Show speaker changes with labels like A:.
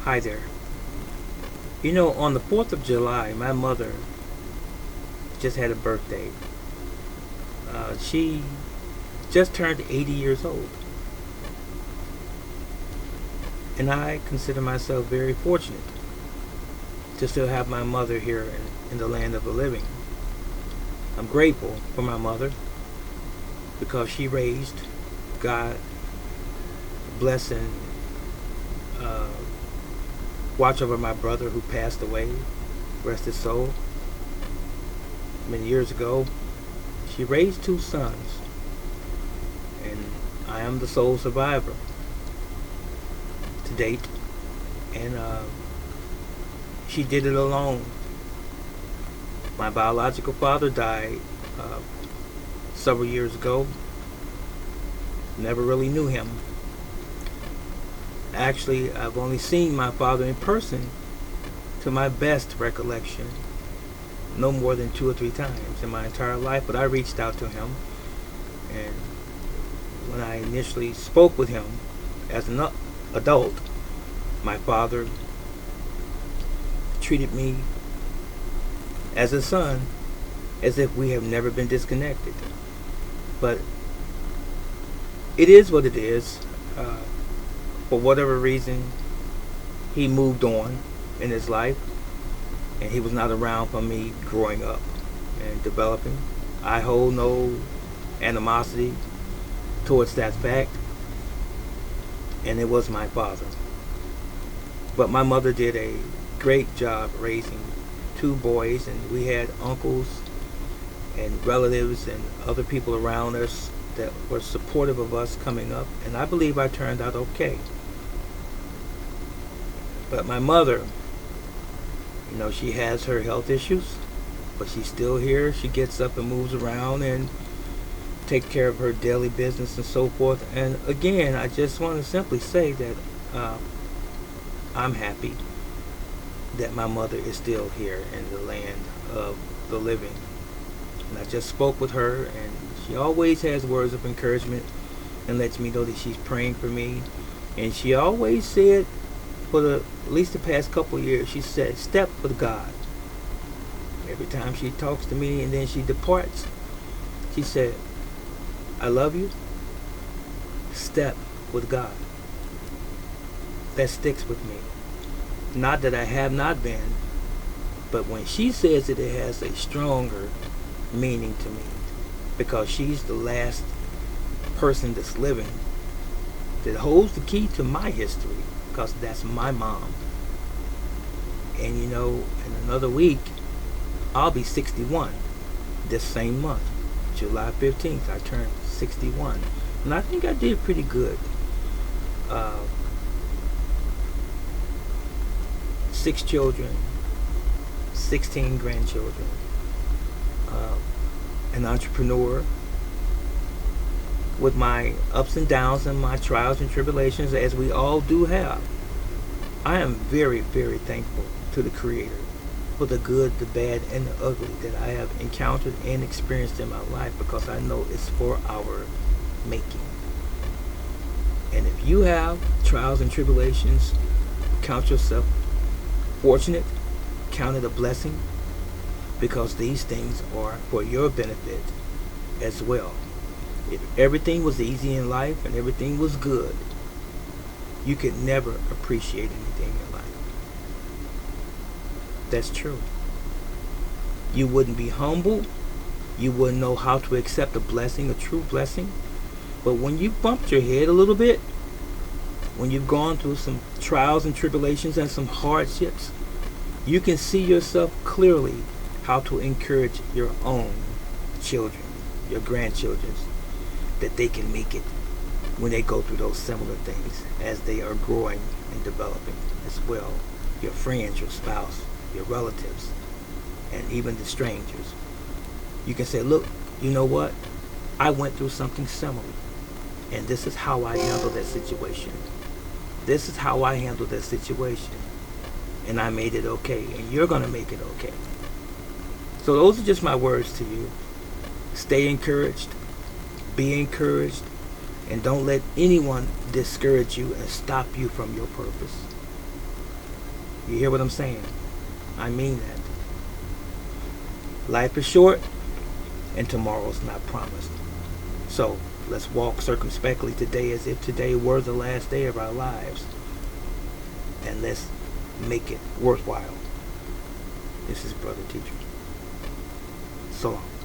A: Hi there. You know, on the 4th of July, my mother just had a birthday. She just turned 80 years old. And I consider myself very fortunate to still have my mother here in the land of the living. I'm grateful for my mother because she raised God, bless and uh, watch over my brother who passed away, rest his soul, many years ago. She raised two sons, and I am the sole survivor to date. And she did it alone. My biological father died uh, several years ago. Never really knew him. Actually, I've only seen my father in person, to my best recollection, no more than 2 or 3 times in my entire life. But I reached out to him, and when I initially spoke with him as an adult, my father treated me as a son, as if we have never been disconnected. But it is what it is. For whatever reason, he moved on in his life, and he was not around for me growing up and developing. I hold no animosity towards that fact, and it was my father. But my mother did a great job raising two boys, and we had uncles and relatives and other people around us that were supportive of us coming up, and I believe I turned out okay. But my mother, she has her health issues, but she's still here. She gets up and moves around and takes care of her daily business and so forth. And again, I just want to simply say that I'm happy that my mother is still here in the land of the living. And I just spoke with her, and she always has words of encouragement and lets me know that she's praying for me. And she always said, at least the past couple of years, she said, step with God. Every time she talks to me and then she departs, she said, I love you. Step with God. That sticks with me. Not that I have not been, but when she says it, it has a stronger meaning to me, because she's the last person that's living that holds the key to my history, because that's my mom. And in another week, I'll be 61. This same month, July 15th, I turned 61. And I think I did pretty good. 6 children, 16 grandchildren, an entrepreneur with my ups and downs and my trials and tribulations, as we all do have. I am very, very thankful to the Creator for the good, the bad, and the ugly that I have encountered and experienced in my life, because I know it's for our making. And if you have trials and tribulations, count yourself fortunate, count it a blessing, because these things are for your benefit as well. If everything was easy in life and everything was good, you could never appreciate anything in life. That's true. You wouldn't be humble. You wouldn't know how to accept a blessing, a true blessing. But when you bumped your head a little bit, when you've gone through some trials and tribulations and some hardships, you can see yourself clearly how to encourage your own children, your grandchildren, that they can make it when they go through those similar things as they are growing and developing as well. Your friends, your spouse, your relatives, and even the strangers. You can say, look, you know what? I went through something similar, and this is how I handled that situation. This is how I handled that situation, and I made it okay, and you're going to make it okay. So those are just my words to you. Stay encouraged, be encouraged, and don't let anyone discourage you and stop you from your purpose. You hear what I'm saying? I mean that. Life is short, and tomorrow's not promised. So let's walk circumspectly today as if today were the last day of our lives. And let's make it worthwhile. This is Brother Teacher. So long.